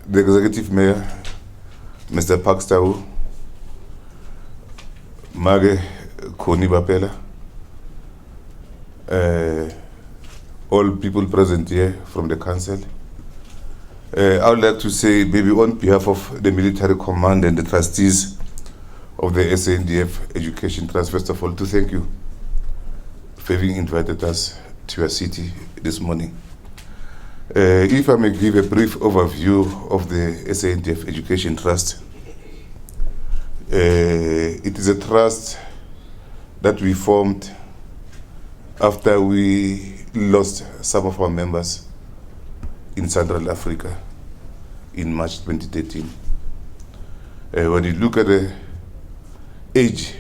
the Executive Mayor, Mr. Pakstau, Mage Koni Bapela, all people present here from the Council. I would like to say, maybe on behalf of the Military Command and the trustees of the SANDF Education Trust, first of all, to thank you for having invited us to your city this morning. If I may give a brief overview of the SANDF Education Trust, it is a trust that we formed after we lost some of our members in Central Africa in March 2013. When you look at the age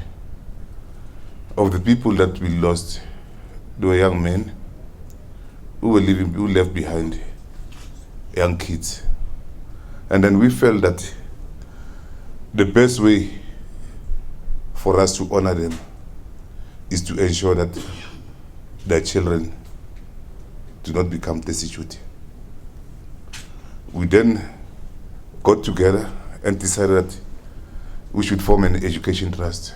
of the people that we lost, they were young men who left behind young kids. And then we felt that the best way for us to honor them is to ensure that their children do not become destitute. We then got together and decided that we should form an education trust,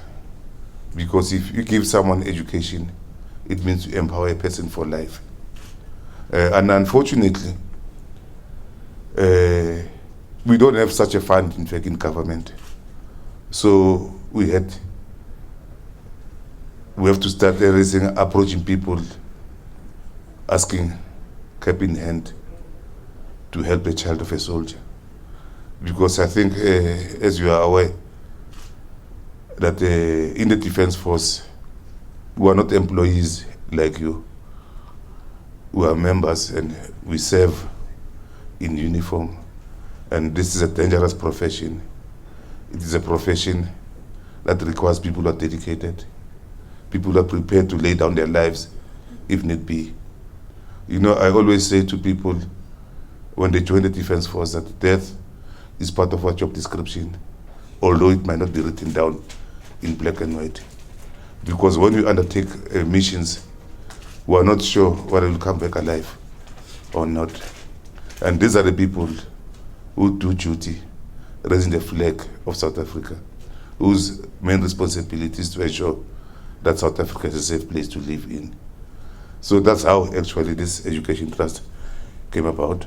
because if you give someone education, it means to empower a person for life. And unfortunately, we don't have such a fund, in fact, in government. So we have to start approaching people, asking cap in hand to help the child of a soldier. Because I think, as you are aware, that in the Defense Force, we are not employees like you. We are members and we serve in uniform. And this is a dangerous profession. It is a profession that requires people who are dedicated, people who are prepared to lay down their lives if need be. You know, I always say to people when they join the Defense Force that death is part of our job description, although it might not be written down in black and white. Because when we undertake missions, we are not sure whether we'll come back alive or not. And these are the people who do duty, raising the flag of South Africa, whose main responsibility is to ensure that South Africa is a safe place to live in. So that's how actually this education trust came about.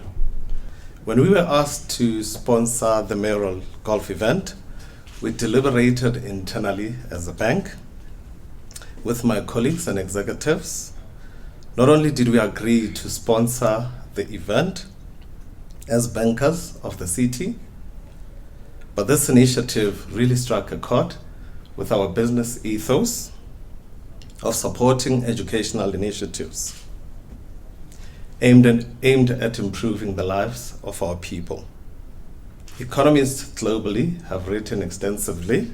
When we were asked to sponsor the mayoral golf event, we deliberated internally as a bank with my colleagues and executives. Not only did we agree to sponsor the event as bankers of the city, but this initiative really struck a chord with our business ethos of supporting educational initiatives aimed at improving the lives of our people. Economists globally have written extensively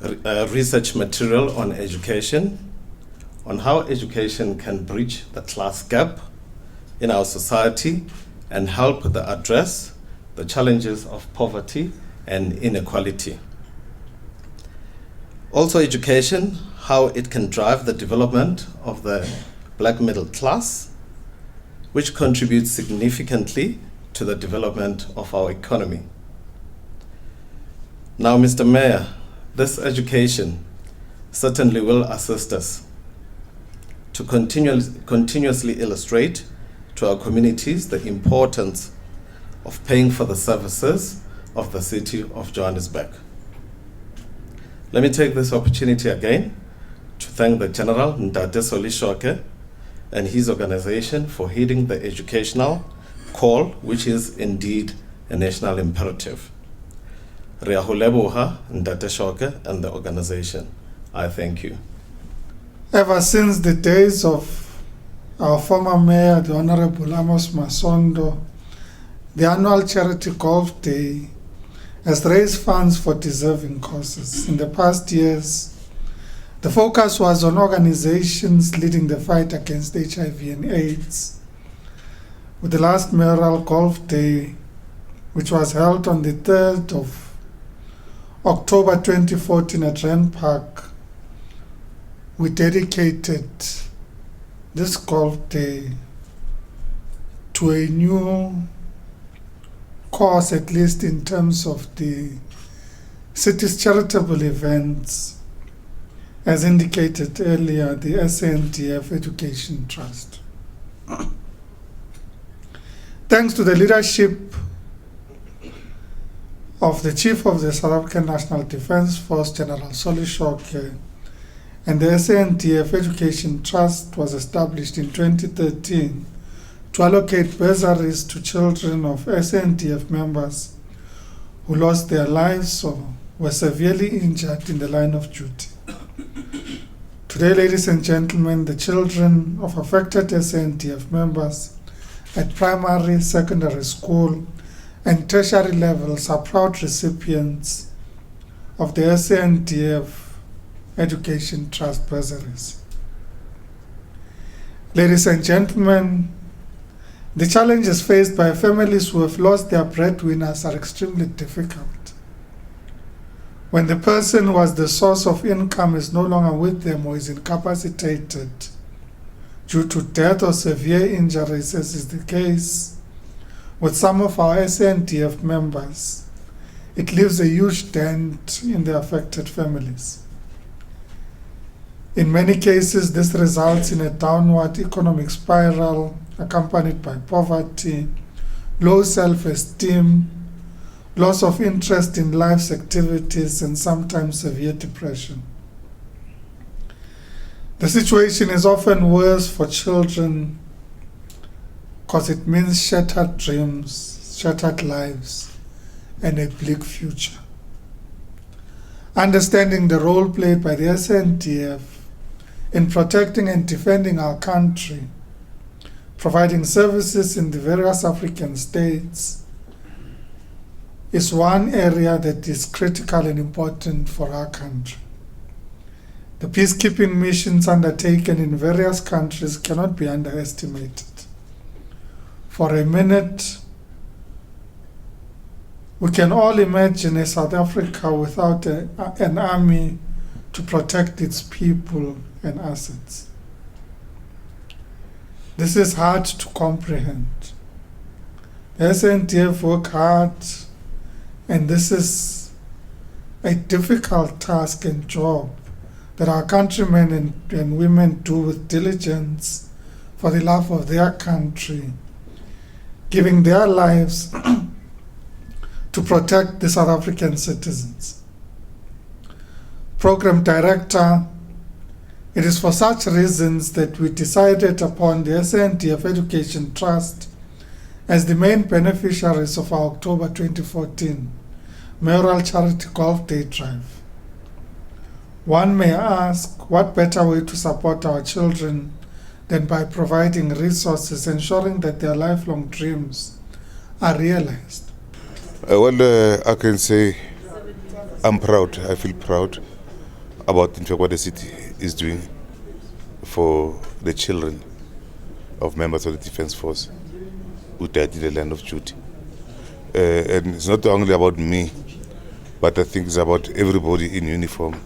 research material on education, on how education can bridge the class gap in our society and help address the challenges of poverty and inequality. Also education, how it can drive the development of the black middle class, which contributes significantly to the development of our economy. Now, Mr. Mayor, this education certainly will assist us to continuously illustrate to our communities the importance of paying for the services of the city of Johannesburg. Let me take this opportunity again to thank the General Ndate Solishoke and his organization for heeding the educational call, which is indeed a national imperative. Rea ho leboha Ndate Shoke and the organization. I thank you. Ever since the days of our former mayor, the Honorable Amos Masondo, the annual charity golf day has raised funds for deserving causes. In the past years, the focus was on organizations leading the fight against HIV and AIDS. With the last mayoral golf day, which was held on the 3rd of October 2014 at Rand Park, we dedicated this golf day to a new course, at least in terms of the city's charitable events, as indicated earlier, the SANDF Education Trust. Thanks to the leadership of the Chief of the South African National Defence Force, General Solishoke, and the SANDF Education Trust was established in 2013 to allocate bursaries to children of SANDF members who lost their lives or were severely injured in the line of duty. Today, ladies and gentlemen, the children of affected SANDF members at primary, secondary school, and tertiary levels are proud recipients of the SANDF Education Trust bursaries. Ladies and gentlemen, the challenges faced by families who have lost their breadwinners are extremely difficult. When the person who was the source of income is no longer with them or is incapacitated due to death or severe injuries, as is the case with some of our SANDF members, it leaves a huge dent in the affected families. In many cases, this results in a downward economic spiral accompanied by poverty, low self-esteem, loss of interest in life's activities, and sometimes severe depression. The situation is often worse for children because it means shattered dreams, shattered lives, and a bleak future. Understanding the role played by the SANDF in protecting and defending our country, providing services in the various African states, is one area that is critical and important for our country. The peacekeeping missions undertaken in various countries cannot be underestimated. For a minute, we can all imagine a South Africa without an army to protect its people and assets. This is hard to comprehend. The SANDF work hard, and this is a difficult task and job that our countrymen and women do with diligence for the love of their country, giving their lives to protect the South African citizens. Program Director, it is for such reasons that we decided upon the SANDF Education Trust as the main beneficiaries of our October 2014 Mayoral Charity Golf Day Drive. One may ask, what better way to support our children than by providing resources, ensuring that their lifelong dreams are realized? I can say I'm proud. I feel proud about in fact what the city is doing for the children of members of the Defence Force who died in the line of duty. And it's not only about me, but I think it's about everybody in uniform,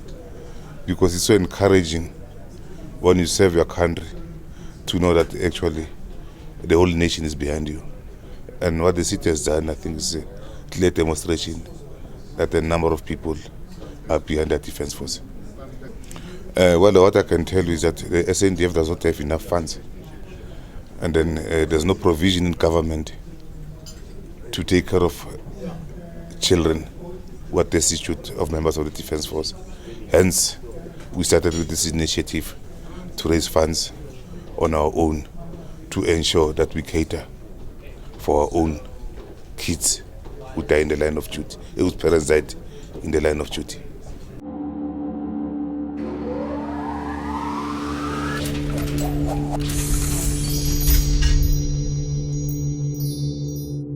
because it's so encouraging when you serve your country to know that actually the whole nation is behind you. And what the city has done, I think, is a clear demonstration that a number of people are behind the Defence Force. Well, what I can tell you is that the SANDF does not have enough funds, and then there's no provision in government to take care of children who are destitute of members of the Defence Force. Hence, we started with this initiative to raise funds on our own to ensure that we cater for our own kids who die in the line of duty, whose parents died in the line of duty.